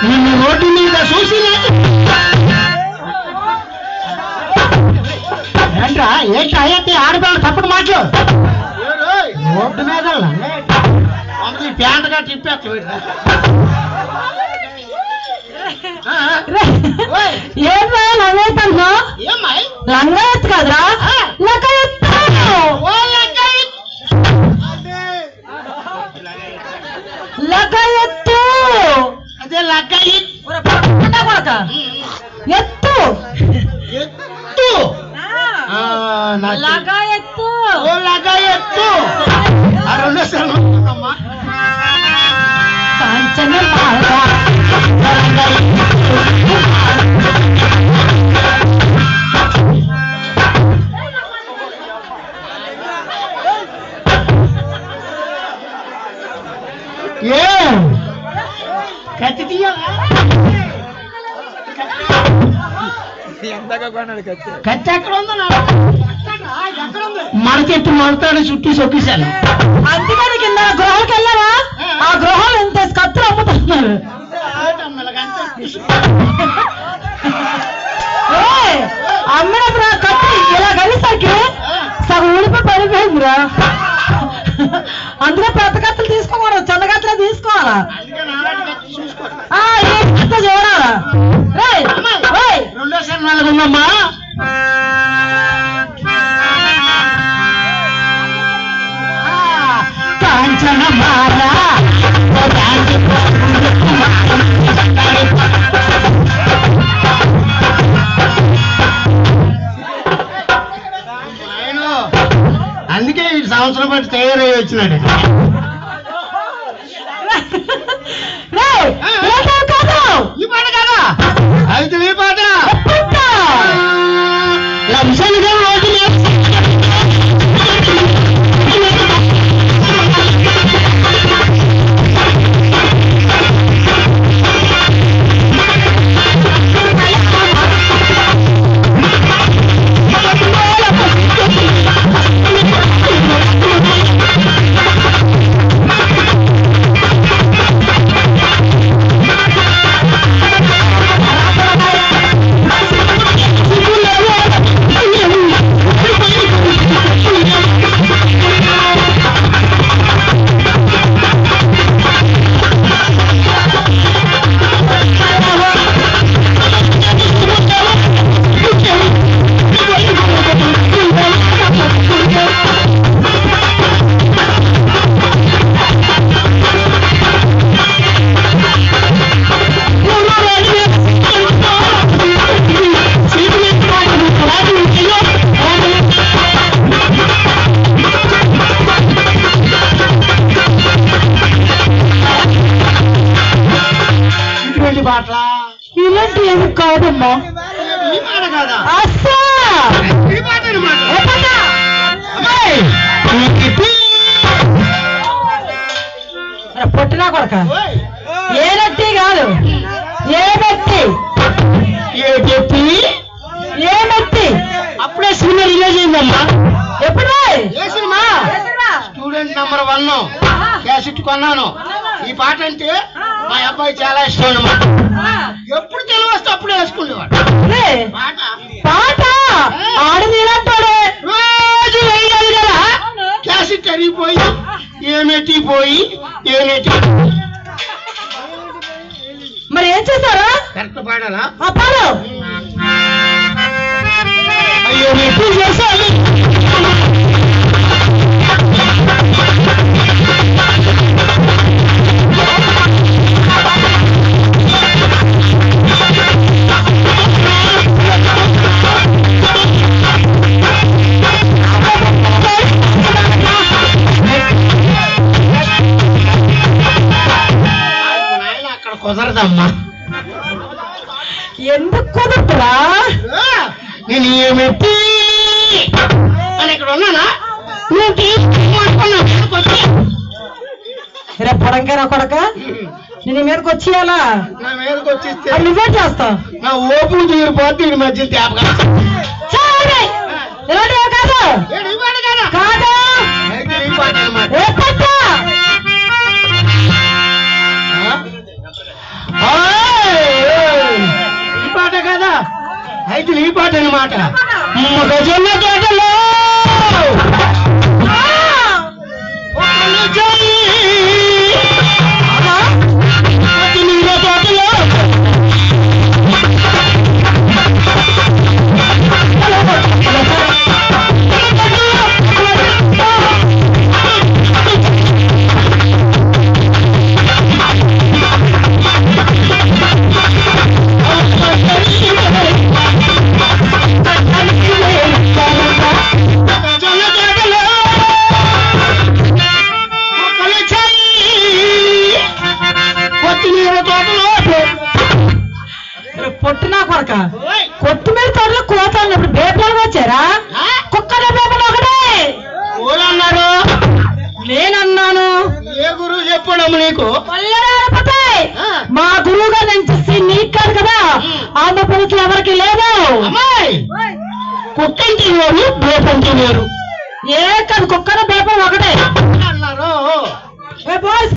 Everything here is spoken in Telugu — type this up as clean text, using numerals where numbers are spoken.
నిన్ను రోడ్డు మీద చూసి ఏంట్రా ఏంటి అయ్యే ఆడపిల్లలు తప్పుడు మాటలు రోడ్డు మీద ప్యాంట్గా తిప్పేస్తా ఏం లంగైతున్నా లంగా ఎత్తు కదరా లగ్గ ఎత్తు అదే లగ్గ ఎత్తు ఎత్తు లగా ఎత్తు లగ్గ ఎత్తు కాంచన కత్తి తీయాలా కత్తి ఎక్కడ ఉందో మన చెట్టు మొలతాడు చుట్టూ సొక్కేశాను అందుకని కింద గృహాలకు వెళ్ళావా ఆ గృహాలు ఎంత కత్తులు అమ్ముతున్నారు అమ్మినప్పుడు ఆ కత్తి ఇలా కలిసాకి సగం ఊడిపోయి పడిపోయిందిరా అందులో పెద్ద కత్తులు తీసుకోకూడదు చిన్న కత్తులే తీసుకోవాలా చూడాలా రెండో సినిమాలు ఉందమ్మా కాంచన మారా అందుకే ఈ సంవత్సరం బట్టి తయారై వచ్చినాడు ఈ పాట కదా అయితే ఈ పాట లంసలుగా రోజు ఇలాంటి ఏమి కాదమ్మా పొట్టినా కొడక ఏ నట్టి కాదు ఏ నట్టి ఏ నట్టి అప్పుడే సినిమా రిలీజ్ అయిందమ్మా ఎప్పుడు ఏ సినిమా స్టూడెంట్ నంబర్ 1 క్యాసెట్ కొన్నాను ఈ పాట అంటే మా అబ్బాయి చాలా ఇష్టం అన్నమాట ఎప్పుడు తెలివి వస్తే అప్పుడు వేసుకునేవాడు పాట ఆడది రోజు వేయాలి కదా క్యాసెట్ అరిగిపోయి ఏమెట్టి పోయి ఏమెట్టి మరి ఏం చేశారా కరెక్ట్ పాడాలా పాడు అయ్యో ఎప్పుడు చేశాను కుదరదమ్మా ఎందుకు కుదరదురా నేను ఏమెట్టి అని ఇక్కడ ఉన్నానా రే పొడంగా కొడక నేను మీదకి వచ్చేయాలా నా మీదకి వచ్చేస్తే నువ్వే చేస్తావు నా ఓపు తీరిపోతే ఈ మధ్య తేపగా కాదు కాదు పాట మొక్కజొన్న తోటలో కొత్తిమీర తోటలో పొట్టినా కొరక కొత్తిమీర తోటలో కోత అన్నప్పుడు బేపలు వచ్చారా కుక్కల బేపలు ఒకటే అన్నారు నేనన్నాను. ఏ గురువు చెప్పడం నీకు పల్లెపోతాయి మా గురువు గారు నుంచి నీకు కాదు కదా ఆంధ్రప్రదేశ్ ఎవరికి లేదు. అమ్మాయి కుక్కంటే వేరు బేపంటే వేరు ఏ కాదు కుక్కల బేపం ఒకటే అన్నారు. ఏ బాయ్స్